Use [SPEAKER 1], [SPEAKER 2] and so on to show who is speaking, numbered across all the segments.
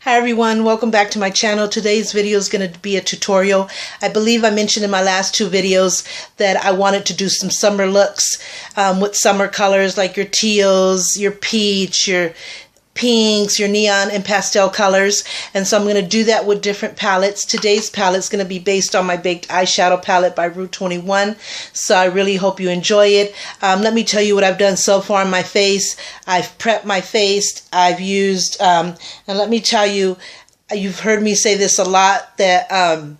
[SPEAKER 1] Hi everyone, welcome back to my channel. Today's video is going to be a tutorial. I believe I mentioned in my last two videos that I wanted to do some summer looks with summer colors like your teals, your peach, your pinks, your neon and pastel colors. And so I'm going to do that with different palettes. Today's palette is going to be based on my baked eyeshadow palette by Route 21. So I really hope you enjoy it. Let me tell you what I've done so far on my face. I've prepped my face. I've used, and let me tell you, you've heard me say this a lot, that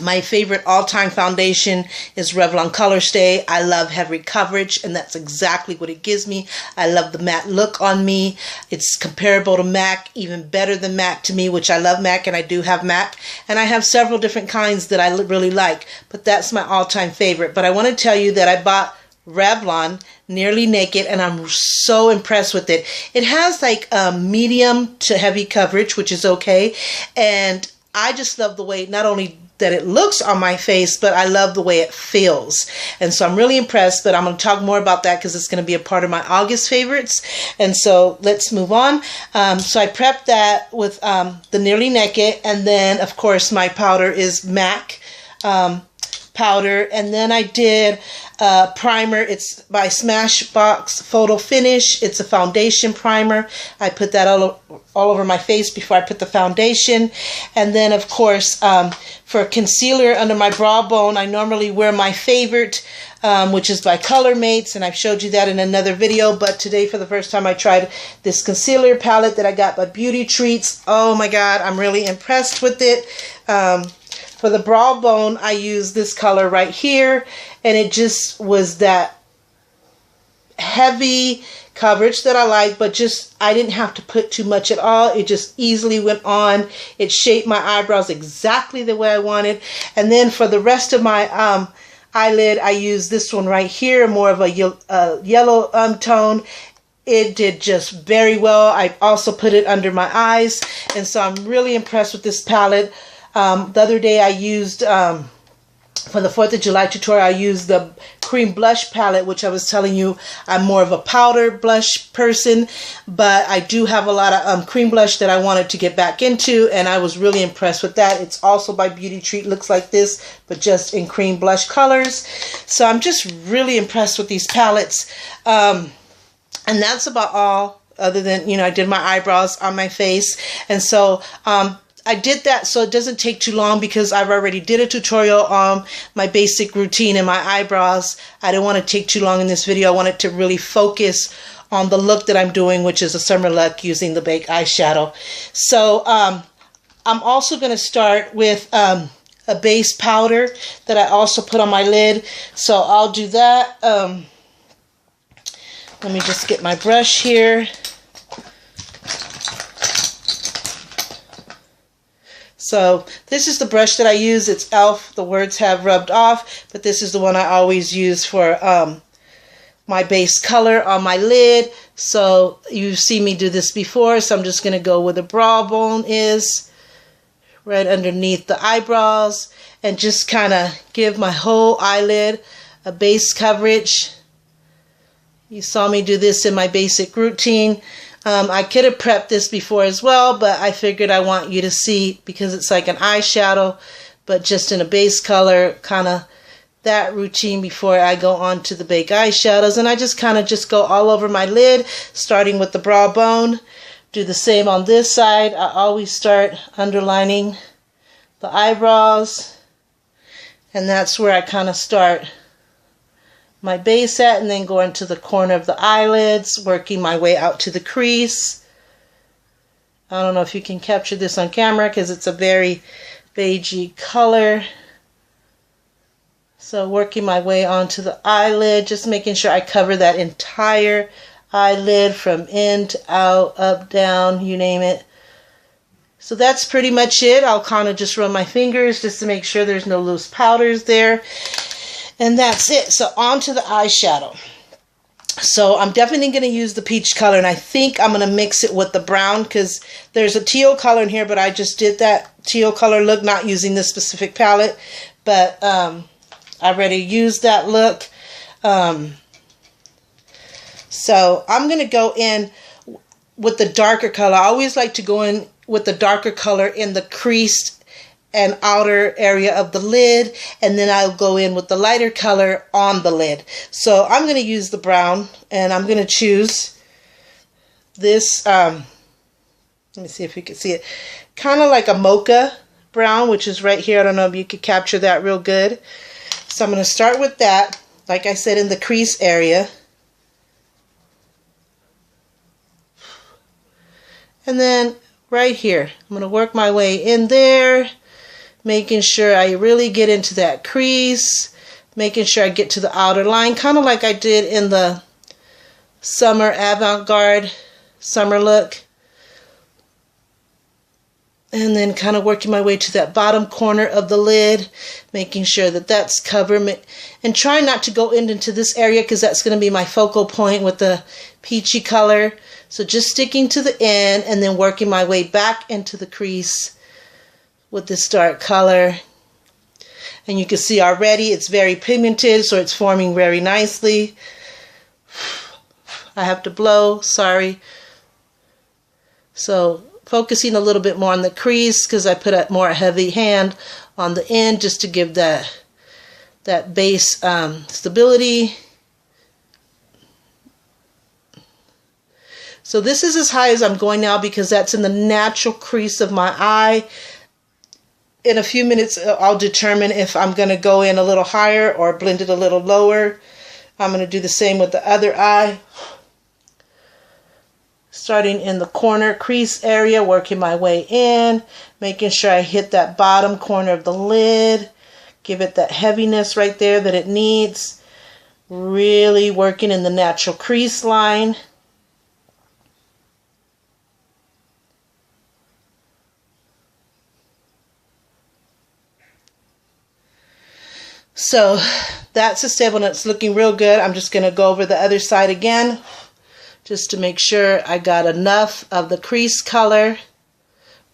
[SPEAKER 1] my favorite all-time foundation is Revlon Color Stay. I love heavy coverage, and that's exactly what it gives me. I love the matte look on me. It's comparable to MAC, even better than MAC to me, which I love MAC, and I do have MAC. And I have several different kinds that I really like, but that's my all-time favorite. But I want to tell you that I bought Revlon Nearly Naked, and I'm so impressed with it. It has like a medium to heavy coverage, which is okay. And I just love the way, not only that it looks on my face, but I love the way it feels. And so I'm really impressed, but I'm going to talk more about that because it's going to be a part of my August favorites. And so let's move on. So I prepped that with the Nearly Naked, and then of course my powder is MAC powder, and then I did primer. It's by Smashbox Photo Finish. It's a foundation primer. I put that all over my face before I put the foundation. And then of course for concealer under my brow bone, I normally wear my favorite, which is by Color Mates, and I've showed you that in another video. But today, for the first time, I tried this concealer palette that I got by Beauty Treats. Oh my god, I'm really impressed with it. For the brow bone, I used this color right here, and it just was that heavy coverage that I like, but just I didn't have to put too much at all. It just easily went on. It shaped my eyebrows exactly the way I wanted. And then for the rest of my eyelid, I used this one right here, more of a yellow tone. It did just very well. I also put it under my eyes, and so I'm really impressed with this palette. The other day I used, for the 4th of July tutorial, I used the cream blush palette, which I was telling you I'm more of a powder blush person, but I do have a lot of cream blush that I wanted to get back into, and I was really impressed with that. It's also by Beauty Treat. Looks like this, but just in cream blush colors. So I'm just really impressed with these palettes. And that's about all, other than, you know, I did my eyebrows on my face. And so I did that so it doesn't take too long, because I've already did a tutorial on my basic routine and my eyebrows. I didn't want to take too long in this video. I wanted to really focus on the look that I'm doing, which is a summer look using the baked eyeshadow. So I'm also going to start with a base powder that I also put on my lid. So I'll do that. Let me just get my brush here. So this is the brush that I use. It's e.l.f. The words have rubbed off, but this is the one I always use for my base color on my lid. So you've seen me do this before, so I'm just going to go where the brow bone is, right underneath the eyebrows, and just kind of give my whole eyelid a base coverage. You saw me do this in my basic routine. I could have prepped this before as well, but I figured I want you to see, because it's like an eyeshadow, but just in a base color, kind of that routine before I go on to the baked eyeshadows. And I just kind of just go all over my lid, starting with the brow bone. Do the same on this side. I always start underlining the eyebrows, and that's where I kind of start my base at, and then go into the corner of the eyelids, working my way out to the crease. I don't know if you can capture this on camera because it's a very beigey color. So working my way onto the eyelid, just making sure I cover that entire eyelid from in to out, up, down, you name it. So that's pretty much it. I'll kind of just run my fingers just to make sure there's no loose powders there. And that's it. So on to the eyeshadow. So I'm definitely going to use the peach color, and I think I'm going to mix it with the brown, because there's a teal color in here, but I just did that teal color look, not using this specific palette. But I already used that look. So I'm going to go in with the darker color. I always like to go in with the darker color in the crease and outer area of the lid, and then I'll go in with the lighter color on the lid. So I'm going to use the brown, and I'm going to choose this, let me see if you can see it, kind of like a mocha brown, which is right here. I don't know if you could capture that real good. So I'm going to start with that, like I said, in the crease area. And then right here, I'm going to work my way in there, making sure I really get into that crease, making sure I get to the outer line, kind of like I did in the summer avant-garde summer look. And then kind of working my way to that bottom corner of the lid, making sure that that's covered, and trying not to go into this area because that's going to be my focal point with the peachy color. So just sticking to the end and then working my way back into the crease with this dark color. And you can see already it's very pigmented, so it's forming very nicely. I have to blow, sorry. So focusing a little bit more on the crease because I put a more heavy hand on the end just to give that base stability. So this is as high as I'm going now because that's in the natural crease of my eye. In a few minutes, I'll determine if I'm going to go in a little higher or blend it a little lower. I'm going to do the same with the other eye. Starting in the corner crease area, working my way in, making sure I hit that bottom corner of the lid. Give it that heaviness right there that it needs. Really working in the natural crease line. So that's the stable and it's looking real good. I'm just going to go over the other side again just to make sure I got enough of the crease color,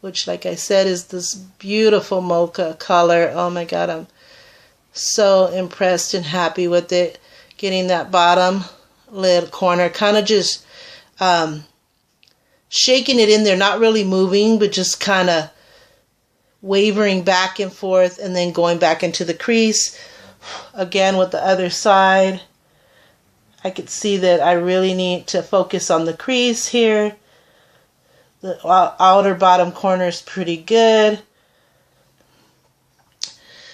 [SPEAKER 1] which like I said is this beautiful mocha color. Oh my God, I'm so impressed and happy with it. Getting that bottom lid corner, kind of just shaking it in there, not really moving, but just kind of wavering back and forth and then going back into the crease. Again with the other side, I could see that I really need to focus on the crease here. The outer bottom corner is pretty good.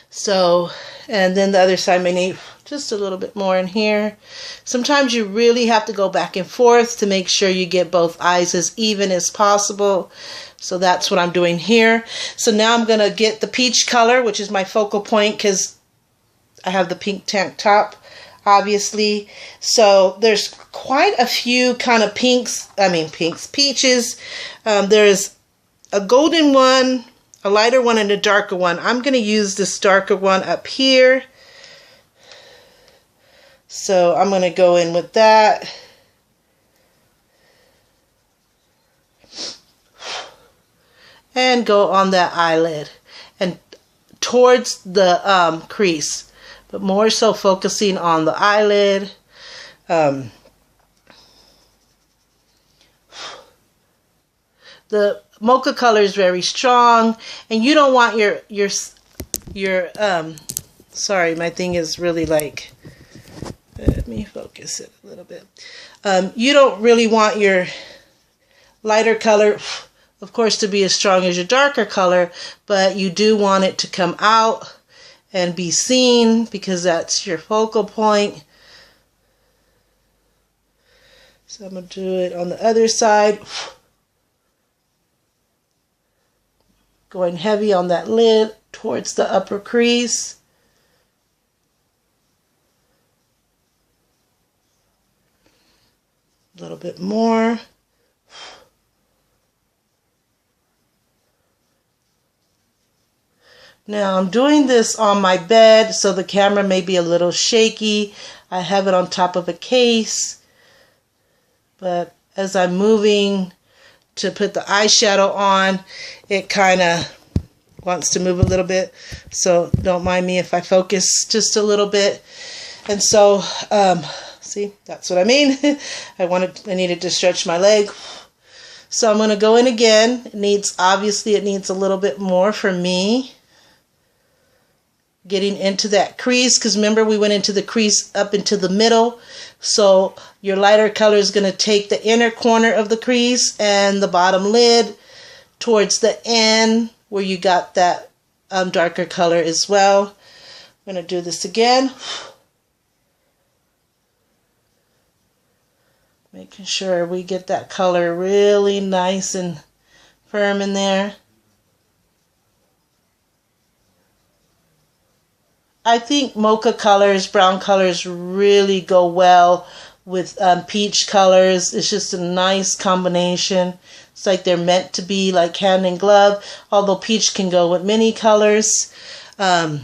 [SPEAKER 1] So, and then the other side may need just a little bit more in here. Sometimes you really have to go back and forth to make sure you get both eyes as even as possible. So that's what I'm doing here. So now I'm going to get the peach color, which is my focal point because I have the pink tank top, obviously. So there's quite a few kind of peaches. There's a golden one, a lighter one, and a darker one. I'm going to use this darker one up here. So I'm going to go in with that. And go on that eyelid and towards the crease, but more so focusing on the eyelid. The mocha color is very strong, and you don't want your sorry, my thing is really like, let me focus it a little bit. You don't really want your lighter color, of course, to be as strong as your darker color, but you do want it to come out and be seen because that's your focal point. So I'm going to do it on the other side. Going heavy on that lid towards the upper crease. A little bit more. Now I'm doing this on my bed, so the camera may be a little shaky. I have it on top of a case, but as I'm moving to put the eyeshadow on, it kind of wants to move a little bit, so don't mind me if I focus just a little bit. And so see, that's what I mean. I needed to stretch my leg. So I'm going to go in again. Obviously it needs a little bit more for me. Getting into that crease, because remember we went into the crease up into the middle. So your lighter color is going to take the inner corner of the crease and the bottom lid towards the end where you got that darker color as well. I'm going to do this again. Making sure we get that color really nice and firm in there. I think mocha colors, brown colors really go well with peach colors. It's just a nice combination. It's like they're meant to be like hand in glove, although peach can go with many colors. So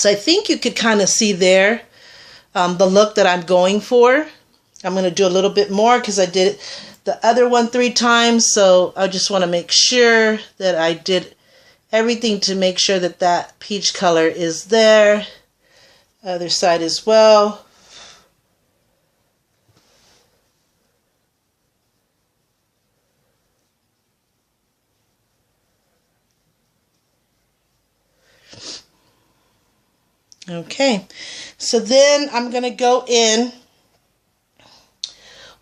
[SPEAKER 1] I think you could kind of see there the look that I'm going for. I'm going to do a little bit more because I did the other one 3 times. So I just want to make sure that I did everything to make sure that that peach color is there. Other side as well. Okay, so then I'm going to go in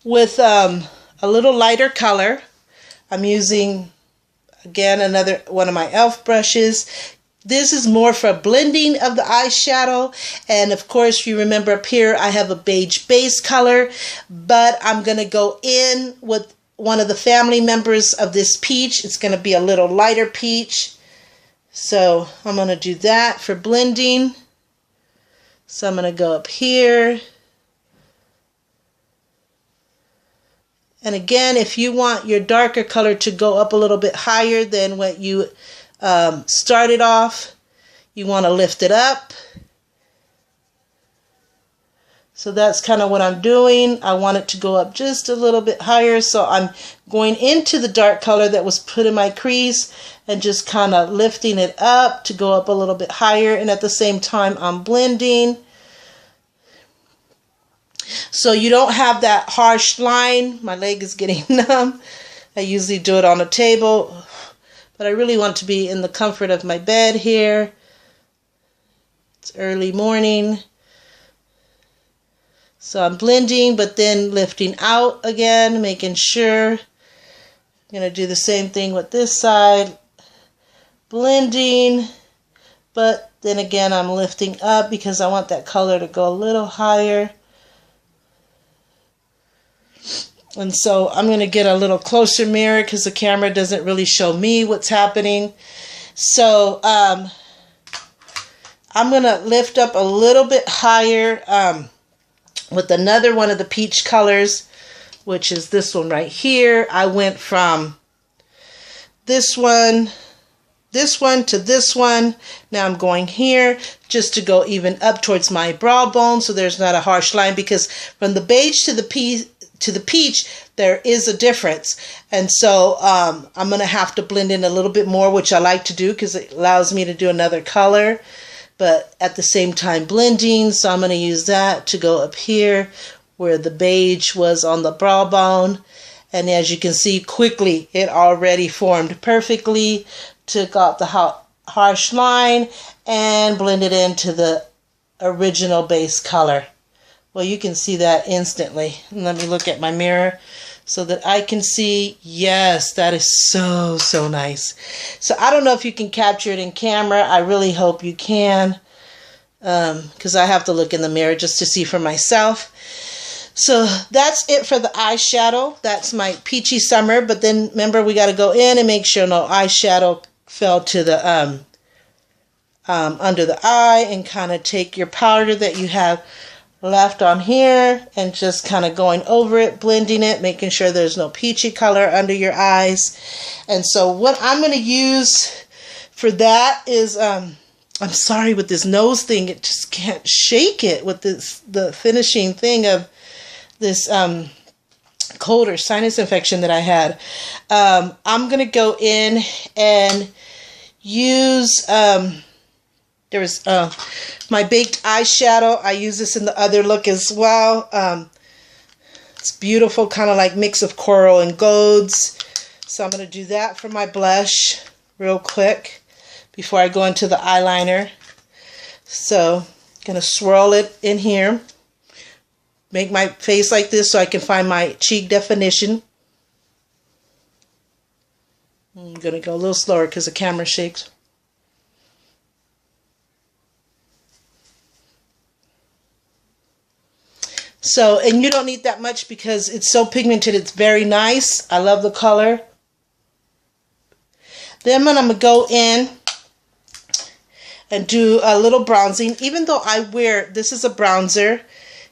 [SPEAKER 1] with a little lighter color. I'm using, again, another one of my e.l.f. brushes. This is more for blending of the eyeshadow. And of course, you remember up here, I have a beige base color, but I'm going to go in with one of the family members of this peach. It's going to be a little lighter peach. So I'm going to do that for blending. So I'm going to go up here. And again, if you want your darker color to go up a little bit higher than what you started off, you want to lift it up. So that's kind of what I'm doing. I want it to go up just a little bit higher. So I'm going into the dark color that was put in my crease and just kind of lifting it up to go up a little bit higher. And at the same time, I'm blending. So you don't have that harsh line. My leg is getting numb. I usually do it on a table, but I really want to be in the comfort of my bed here. It's early morning. So I'm blending, but then lifting out again, making sure. I'm going to do the same thing with this side. Blending, but then again I'm lifting up because I want that color to go a little higher. And so I'm going to get a little closer mirror because the camera doesn't really show me what's happening. So I'm going to lift up a little bit higher with another one of the peach colors, which is this one right here. I went from this one to this one. Now I'm going here just to go even up towards my brow bone so there's not a harsh line, because from the beige to the peach, there is a difference. And so I'm going to have to blend in a little bit more, which I like to do because it allows me to do another color, but at the same time blending. So I'm going to use that to go up here where the beige was on the brow bone. And as you can see, quickly, it already formed perfectly. Took out the harsh line and blended into the original base color. Well, you can see that instantly. And let me look at my mirror so that I can see. Yes, that is so, so nice. So I don't know if you can capture it in camera. I really hope you can, because I have to look in the mirror just to see for myself. So that's it for the eyeshadow. That's my Peachy Summer. But then remember, we got to go in and make sure no eyeshadow fell to the under the eye, and kind of take your powder that you have left on here and just kind of going over it, blending it, making sure there's no peachy color under your eyes. And so what I'm going to use for that is, I'm sorry, with this nose thing, it just can't shake it with the finishing thing of this cold or sinus infection that I had. I'm going to go in and use, there's my baked eyeshadow. I use this in the other look as well. It's beautiful, kind of like mix of coral and golds. So I'm going to do that for my blush real quick before I go into the eyeliner. So I'm going to swirl it in here. Make my face like this so I can find my cheek definition. I'm going to go a little slower because the camera shakes. So, and you don't need that much because it's so pigmented. It's very nice. I love the color. Then I'm going to go in and do a little bronzing. Even though I wear, this is a bronzer.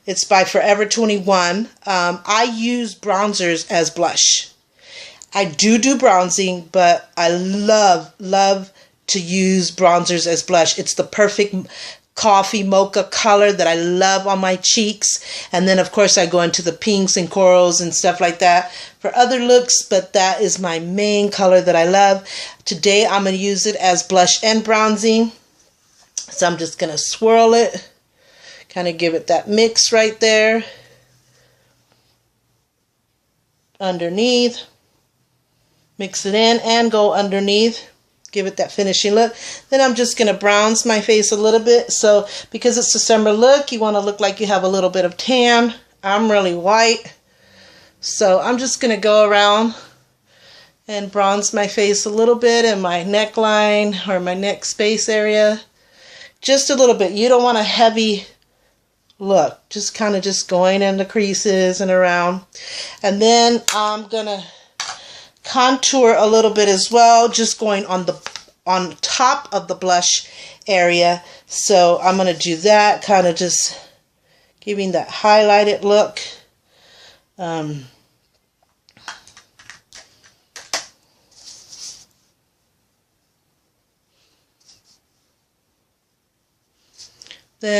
[SPEAKER 1] It's by Forever 21. I use bronzers as blush. I do bronzing, but I love to use bronzers as blush. It's the perfect coffee mocha color that I love on my cheeks. And then of course I go into the pinks and corals and stuff like that for other looks, but that is my main color that I love. Today I'm going to use it as blush and bronzing. So I'm just going to swirl it, kind of give it that mix right there. Underneath. Mix it in and go underneath. Give it that finishing look. Then I'm just going to bronze my face a little bit. So because it's a summer look, you want to look like you have a little bit of tan. I'm really white. So I'm just going to go around and bronze my face a little bit in my neckline or my neck space area. Just a little bit. You don't want a heavy look. Just kind of just going in the creases and around. And then I'm going to contour a little bit as well, just going on top of the blush area. So I'm going to do that, kind of just giving that highlighted look. Then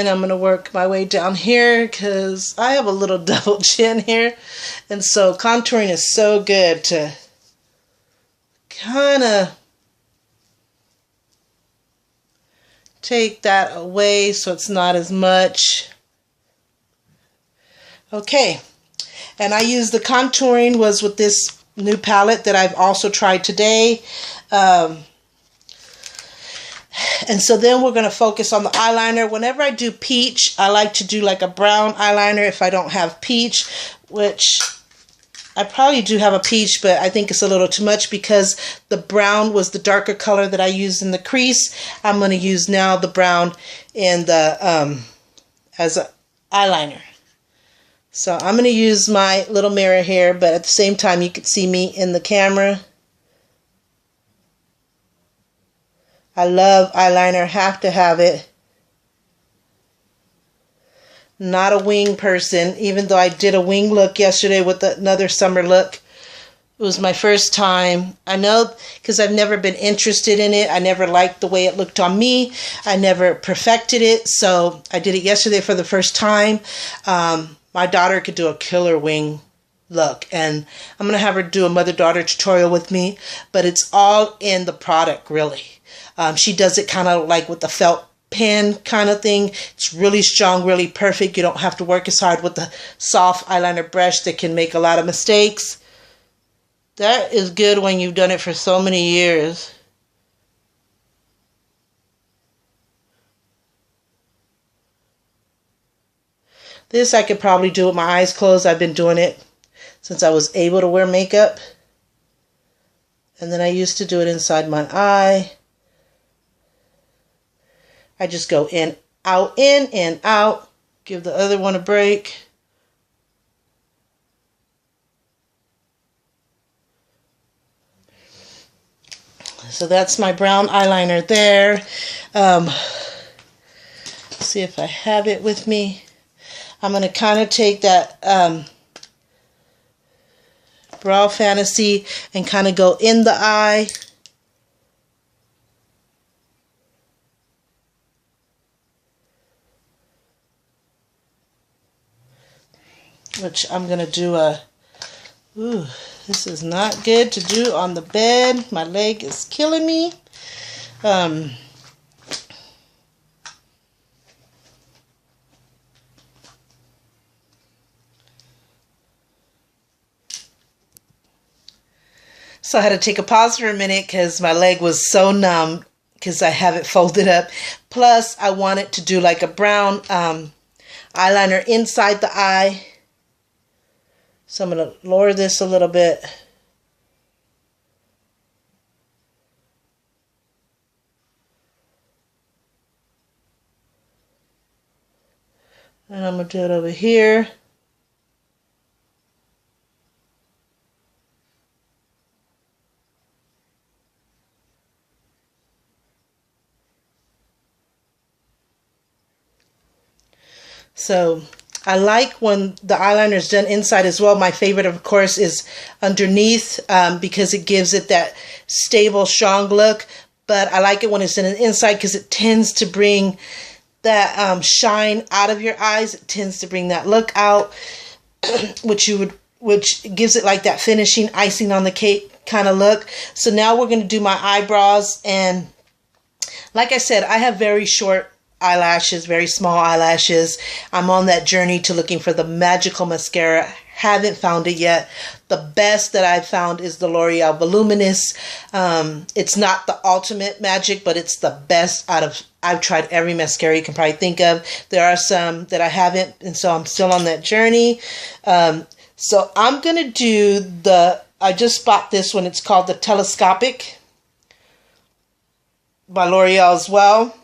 [SPEAKER 1] I'm going to work my way down here because I have a little double chin here, and so contouring is so good to kind of take that away so it's not as much. Okay, and I use the contouring was with this new palette that I've also tried today. And so then we're going to focus on the eyeliner. Whenever I do peach, I like to do like a brown eyeliner if I don't have peach, which I probably do have a peach, but I think it's a little too much because the brown was the darker color that I used in the crease. I'm going to use now the brown in the as an eyeliner. So I'm going to use my little mirror here, but at the same time you can see me in the camera. I love eyeliner, have to have it. Not a wing person, even though I did a wing look yesterday with another summer look. It was my first time. I know because I've never been interested in it. I never liked the way it looked on me. I never perfected it. So I did it yesterday for the first time. My daughter could do a killer wing look. And I'm going to have her do a mother-daughter tutorial with me. But it's all in the product, really. She does it kind of like with the felt pen kind of thing. It's really strong, really perfect. You don't have to work as hard with the soft eyeliner brush that can make a lot of mistakes. That is good when you've done it for so many years. This I could probably do with my eyes closed. I've been doing it since I was able to wear makeup. And then I used to do it inside my eye. I just go in, and out. Give the other one a break. So that's my brown eyeliner there. See if I have it with me. I'm going to kind of take that Brow Fantasy and kind of go in the eye. Which I'm going to do a, ooh, this is not good to do on the bed. My leg is killing me. So I had to take a pause for a minute because my leg was so numb because I have it folded up. Plus, I wanted to do like a brown eyeliner inside the eye. So I'm going to lower this a little bit. And I'm going to do it over here. So I like when the eyeliner is done inside as well. My favorite, of course, is underneath because it gives it that stable, strong look. But I like it when it's in the inside because it tends to bring that shine out of your eyes. It tends to bring that look out, which gives it like that finishing icing on the cake kind of look. So now we're going to do my eyebrows, and like I said, I have very short eyelashes, very small eyelashes. I'm on that journey to looking for the magical mascara. Haven't found it yet. The best that I've found is the L'Oreal Voluminous. It's not the ultimate magic, but it's the best out of, I've tried every mascara you can probably think of. There are some that I haven't, and so I'm still on that journey. So I'm going to do I just bought this one. It's called the Telescopic by L'Oreal as well.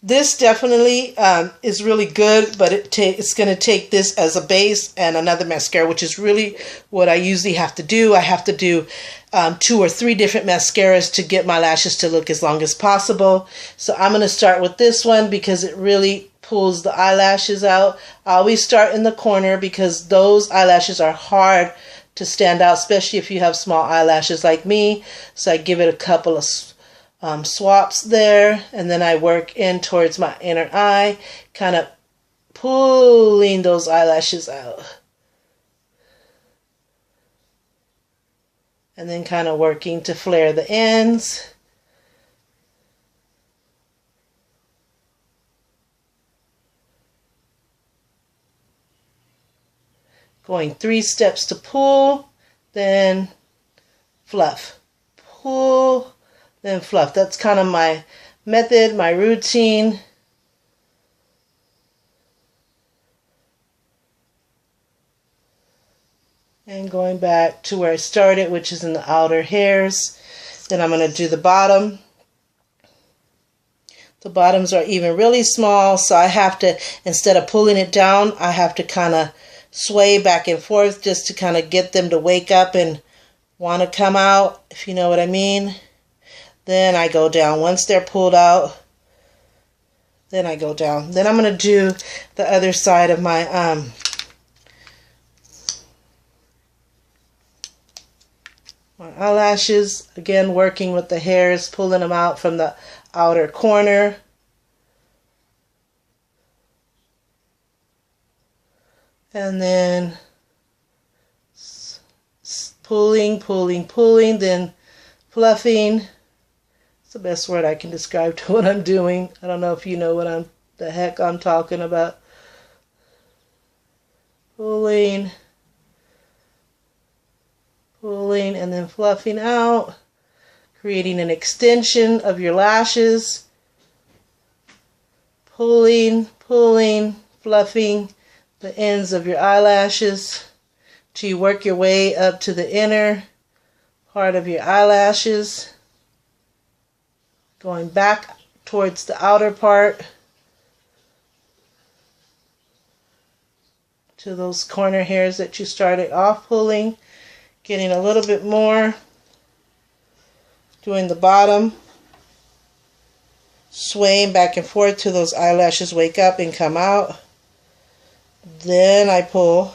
[SPEAKER 1] This definitely is really good, but it's going to take this as a base and another mascara, which is really what I usually have to do. I have to do 2 or 3 different mascaras to get my lashes to look as long as possible. So I'm going to start with this one because it really pulls the eyelashes out. I always start in the corner because those eyelashes are hard to stand out, especially if you have small eyelashes like me. So I give it a couple of swaps there, and then I work in towards my inner eye, kind of pulling those eyelashes out, and then kind of working to flare the ends. Going 3 steps to pull, then fluff, pull, then fluff. That's kind of my method, my routine. And going back to where I started, which is in the outer hairs. Then I'm going to do the bottom. The bottoms are even really small, so I have to, instead of pulling it down, I have to kind of sway back and forth just to kind of get them to wake up and want to come out, if you know what I mean. Then I go down. Once they're pulled out, then I go down. Then I'm going to do the other side of my eyelashes. Again, working with the hairs, pulling them out from the outer corner. And then pulling, then fluffing. The best word I can describe to what I'm doing. I don't know if you know what the heck I'm talking about. Pulling, and then fluffing out, creating an extension of your lashes. Pulling, fluffing the ends of your eyelashes till you work your way up to the inner part of your eyelashes. Going back towards the outer part to those corner hairs that you started off pulling. Getting a little bit more. Doing the bottom. Swaying back and forth till those eyelashes wake up and come out. Then I pull.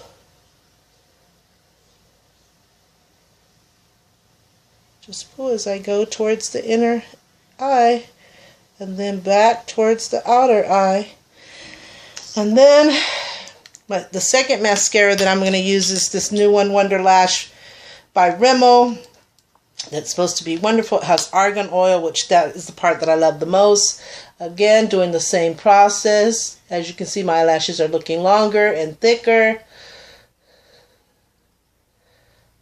[SPEAKER 1] Just pull as I go towards the inner eye, and then back towards the outer eye. And then the second mascara that I'm going to use is this new one, Wonder Lash by Rimmel. That's supposed to be wonderful. It has argan oil, which that is the part that I love the most. Again, doing the same process. As you can see, my eyelashes are looking longer and thicker.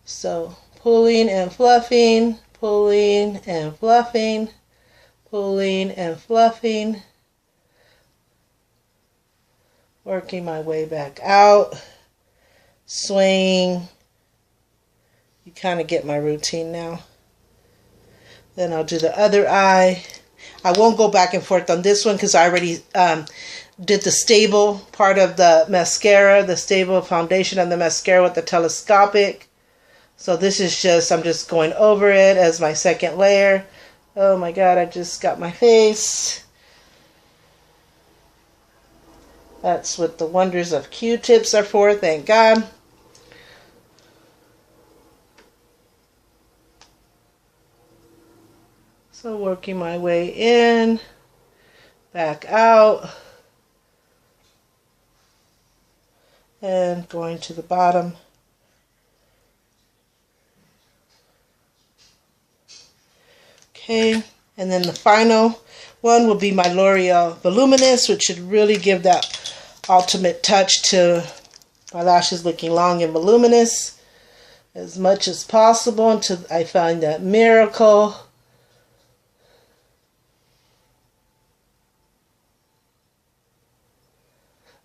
[SPEAKER 1] So pulling and fluffing, pulling and fluffing, pulling and fluffing, working my way back out, swaying. You kind of get my routine now. Then I'll do the other eye. I won't go back and forth on this one because I already did the stable part of the mascara, the stable foundation of the mascara with the telescopic. So this is just, I'm just going over it as my second layer. Oh my God, I just got my face. That's what the wonders of Q-tips are for, thank God. So working my way in, back out, and going to the bottom. Okay, and then the final one will be my L'Oreal Voluminous, which should really give that ultimate touch to my lashes looking long and voluminous as much as possible until I find that miracle.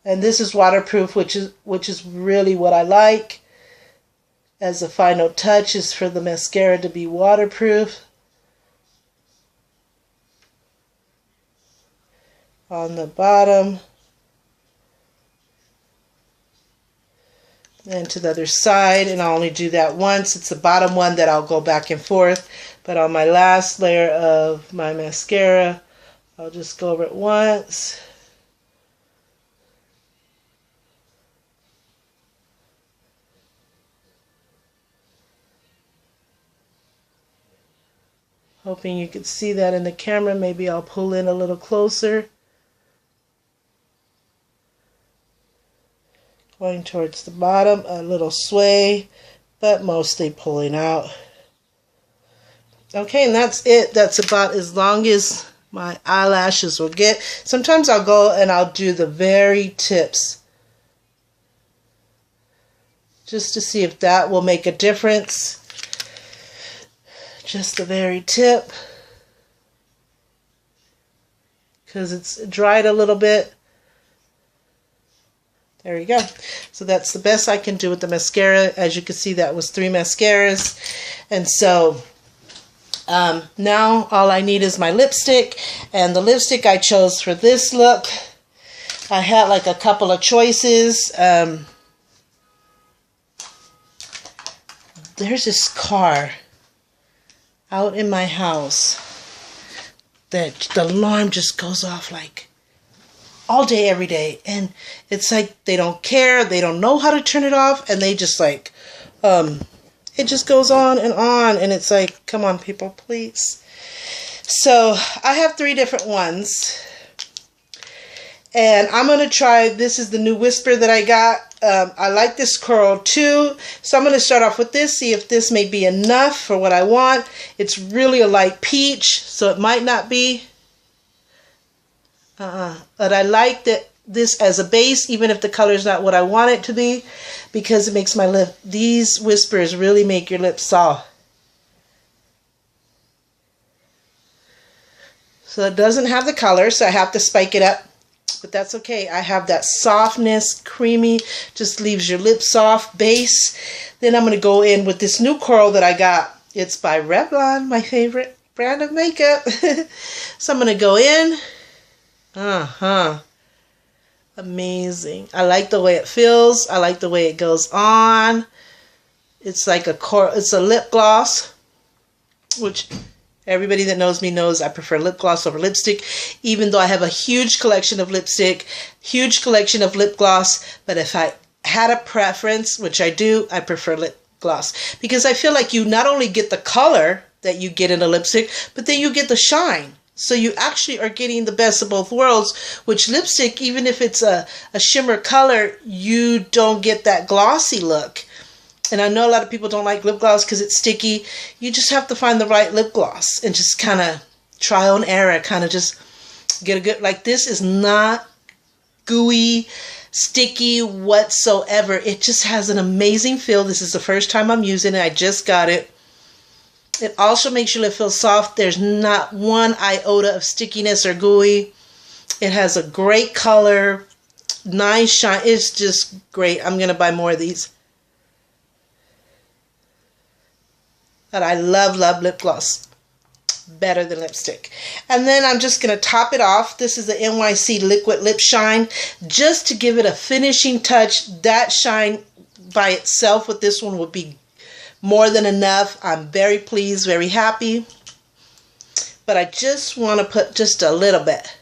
[SPEAKER 1] And this is waterproof, which is really what I like. As a final touch is for the mascara to be waterproof. On the bottom. And to the other side, and I'll only do that once. It's the bottom one that I'll go back and forth. But on my last layer of my mascara, I'll just go over it once. Hoping you could see that in the camera. Maybe I'll pull in a little closer. Going towards the bottom, a little sway, but mostly pulling out. Okay, and that's it. That's about as long as my eyelashes will get. Sometimes I'll go and I'll do the very tips, just to see if that will make a difference. Just the very tip, because it's dried a little bit. There you go. So that's the best I can do with the mascara. As you can see, that was 3 mascaras. And so now all I need is my lipstick. And the lipstick I chose for this look, I had like a couple of choices. There's this car out in my house that the alarm just goes off like all day, every day. And it's like they don't care. They don't know how to turn it off. And they just like, it just goes on. And it's like, come on, people, please. So I have 3 different ones. And I'm going to try, this is the new Whisper that I got. I like this curl too. So I'm going to start off with this, see if this may be enough for what I want. It's really a light peach, so it might not be. But I like this as a base, even if the color is not what I want it to be, because it makes my lip, these Whispers really make your lips soft. So it doesn't have the color, so I have to spike it up. But that's okay. I have that softness, creamy, just leaves your lips soft base. Then I'm going to go in with this new curl that I got. It's by Revlon, my favorite brand of makeup. So I'm going to go in. Amazing. I like the way it feels. I like the way it goes on. It's like it's a lip gloss, which everybody that knows me knows I prefer lip gloss over lipstick, even though I have a huge collection of lipstick, huge collection of lip gloss. But if I had a preference, which I do, I prefer lip gloss, because I feel like you not only get the color that you get in a lipstick, but then you get the shine. So you actually are getting the best of both worlds, which lipstick, even if it's a shimmer color, you don't get that glossy look. And I know a lot of people don't like lip gloss because it's sticky. You just have to find the right lip gloss and just kind of trial and error, kind of just get a good, like this is not gooey. sticky whatsoever. It just has an amazing feel. This is the first time I'm using it. I just got it. It also makes your lip feel soft. There's not one iota of stickiness or gooey. It has a great color, nice shine. It's just great. I'm going to buy more of these. But I love, love lip gloss. Better than lipstick. And then I'm just going to top it off. This is the NYC Liquid Lip Shine. Just to give it a finishing touch. That shine by itself with this one would be more than enough. I'm very pleased, very happy. But I just want to put just a little bit.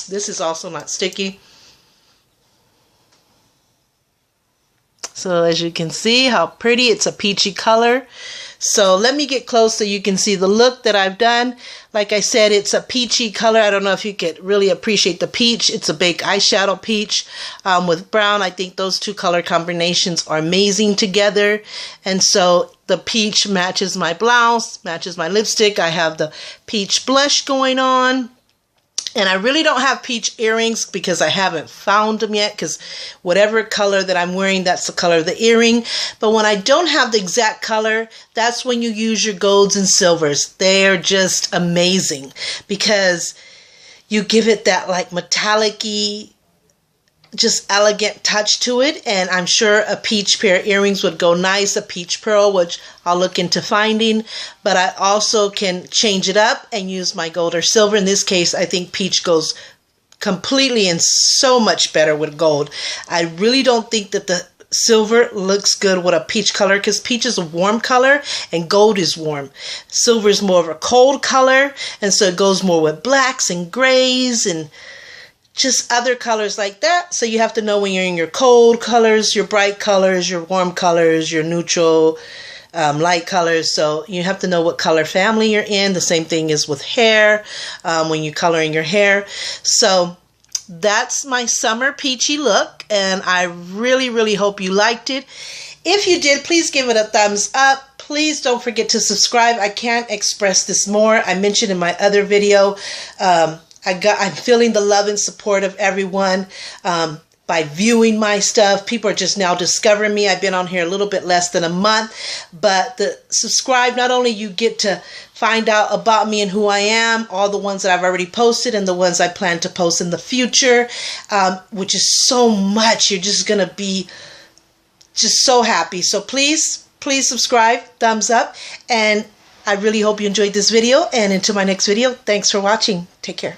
[SPEAKER 1] This is also not sticky. So as you can see how pretty, it's a peachy color. So let me get close so you can see the look that I've done. Like I said, it's a peachy color. I don't know if you could really appreciate the peach. It's a baked eyeshadow peach with brown. I think those two color combinations are amazing together. And so the peach matches my blouse, matches my lipstick. I have the peach blush going on. And I really don't have peach earrings because I haven't found them yet, because whatever color that I'm wearing, that's the color of the earring. But when I don't have the exact color, that's when you use your golds and silvers. They're just amazing because you give it that like metallic-y, just elegant touch to it. And I'm sure a peach pair of earrings would go nice, a peach pearl, which I'll look into finding. But I also can change it up and use my gold or silver. In this case, I think peach goes completely and so much better with gold. I really don't think that the silver looks good with a peach color, because peach is a warm color and gold is warm. Silver is more of a cold color, and so it goes more with blacks and grays and just other colors like that. So you have to know when you're in your cold colors, your bright colors, your warm colors, your neutral, light colors. So you have to know what color family you're in. The same thing is with hair, when you're coloring your hair. So that's my summer peachy look, and I really, really hope you liked it. If you did, please give it a thumbs up. Please don't forget to subscribe. I can't express this more. I mentioned in my other video, I'm feeling the love and support of everyone by viewing my stuff. People are just now discovering me. I've been on here a little bit less than a month, but the subscribe, not only you get to find out about me and who I am, all the ones that I've already posted and the ones I plan to post in the future, which is so much. You're just going to be just so happy. So please subscribe, thumbs up, and I really hope you enjoyed this video. And until my next video, thanks for watching. Take care.